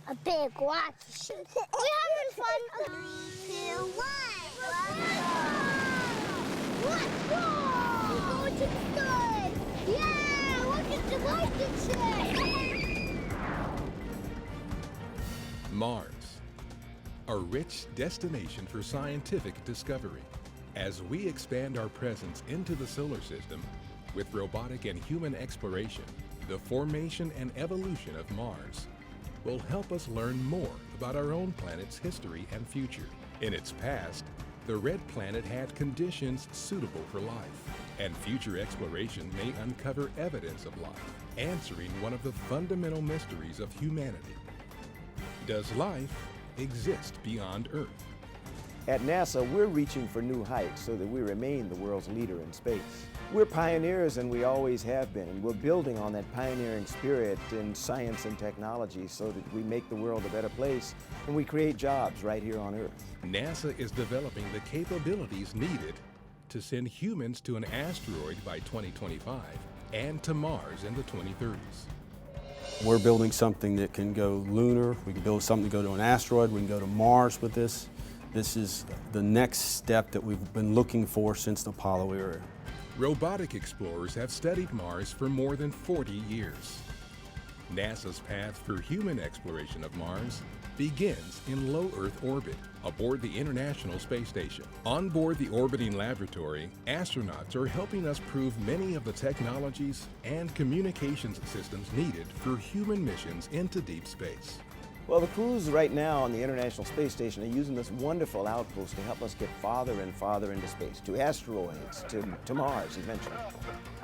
a big rocket ship. We're having fun. 3, 2, 1. Let's go! We're going to the sky. Yeah, look at the rocket ship. Mars, a rich destination for scientific discovery. As we expand our presence into the solar system with robotic and human exploration, the formation and evolution of Mars will help us learn more about our own planet's history and future. In its past, the red planet had conditions suitable for life, and future exploration may uncover evidence of life, answering one of the fundamental mysteries of humanity. Does life exist beyond Earth? At NASA, we're reaching for new heights so that we remain the world's leader in space. We're pioneers, and we always have been, and we're building on that pioneering spirit in science and technology so that we make the world a better place and we create jobs right here on Earth. NASA is developing the capabilities needed to send humans to an asteroid by 2025 and to Mars in the 2030s. We're building something that can go lunar, we can build something to go to an asteroid, we can go to Mars with this. This is the next step that we've been looking for since the Apollo era. Robotic explorers have studied Mars for more than 40 years. NASA's path for human exploration of Mars begins in low Earth orbit aboard the International Space Station. On board the orbiting laboratory, astronauts are helping us prove many of the technologies and communications systems needed for human missions into deep space. Well, the crews right now on the International Space Station are using this wonderful outpost to help us get farther and farther into space, to asteroids, to Mars eventually.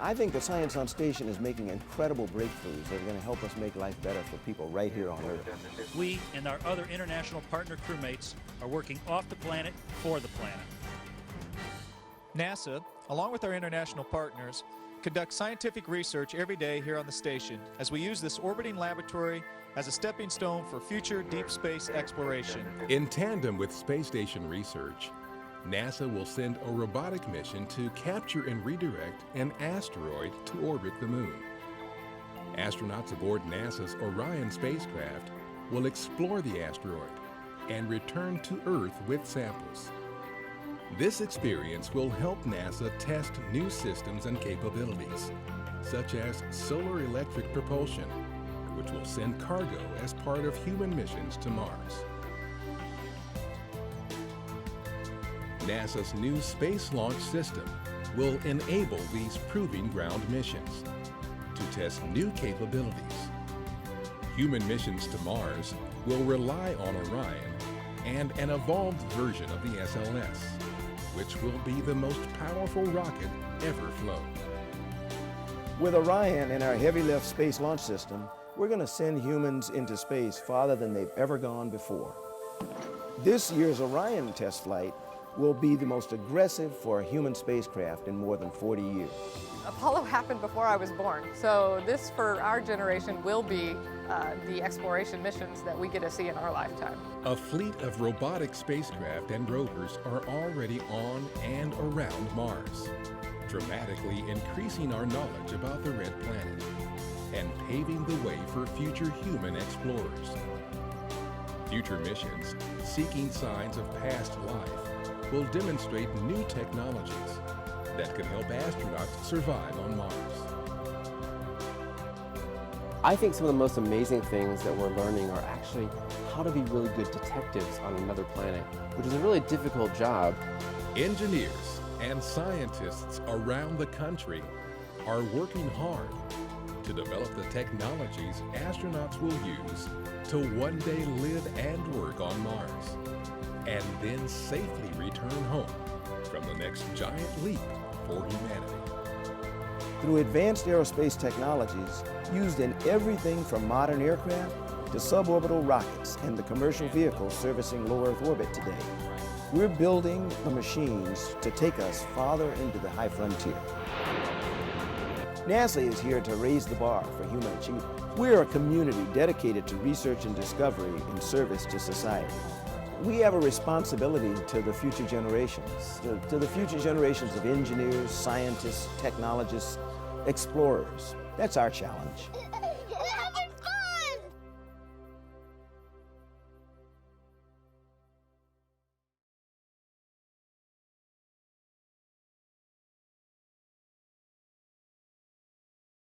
I think the science on station is making incredible breakthroughs that are going to help us make life better for people right here on Earth. We and our other international partner crewmates are working off the planet for the planet. NASA, along with our international partners, conducts scientific research every day here on the station as we use this orbiting laboratory as a stepping stone for future deep space exploration. In tandem with space station research, NASA will send a robotic mission to capture and redirect an asteroid to orbit the Moon. Astronauts aboard NASA's Orion spacecraft will explore the asteroid and return to Earth with samples. This experience will help NASA test new systems and capabilities, such as solar electric propulsion, which will send cargo as part of human missions to Mars. NASA's new Space Launch System will enable these proving ground missions to test new capabilities. Human missions to Mars will rely on Orion and an evolved version of the SLS, which will be the most powerful rocket ever flown. With Orion and our heavy lift Space Launch System, we're going to send humans into space farther than they've ever gone before. This year's Orion test flight will be the most aggressive for a human spacecraft in more than 40 years. Apollo happened before I was born, so this for our generation will be the exploration missions that we get to see in our lifetime. A fleet of robotic spacecraft and rovers are already on and around Mars, dramatically increasing our knowledge about the red planet and paving the way for future human explorers. Future missions seeking signs of past life will demonstrate new technologies that can help astronauts survive on Mars. I think some of the most amazing things that we're learning are actually how to be really good detectives on another planet, which is a really difficult job. Engineers and scientists around the country are working hard to develop the technologies astronauts will use to one day live and work on Mars, and then safely return home from the next giant leap for humanity. Through advanced aerospace technologies used in everything from modern aircraft to suborbital rockets and the commercial vehicles servicing low Earth orbit today, we're building the machines to take us farther into the high frontier. NASA is here to raise the bar for human achievement. We're a community dedicated to research and discovery in service to society. We have a responsibility to the future generations, to the future generations of engineers, scientists, technologists, explorers. That's our challenge.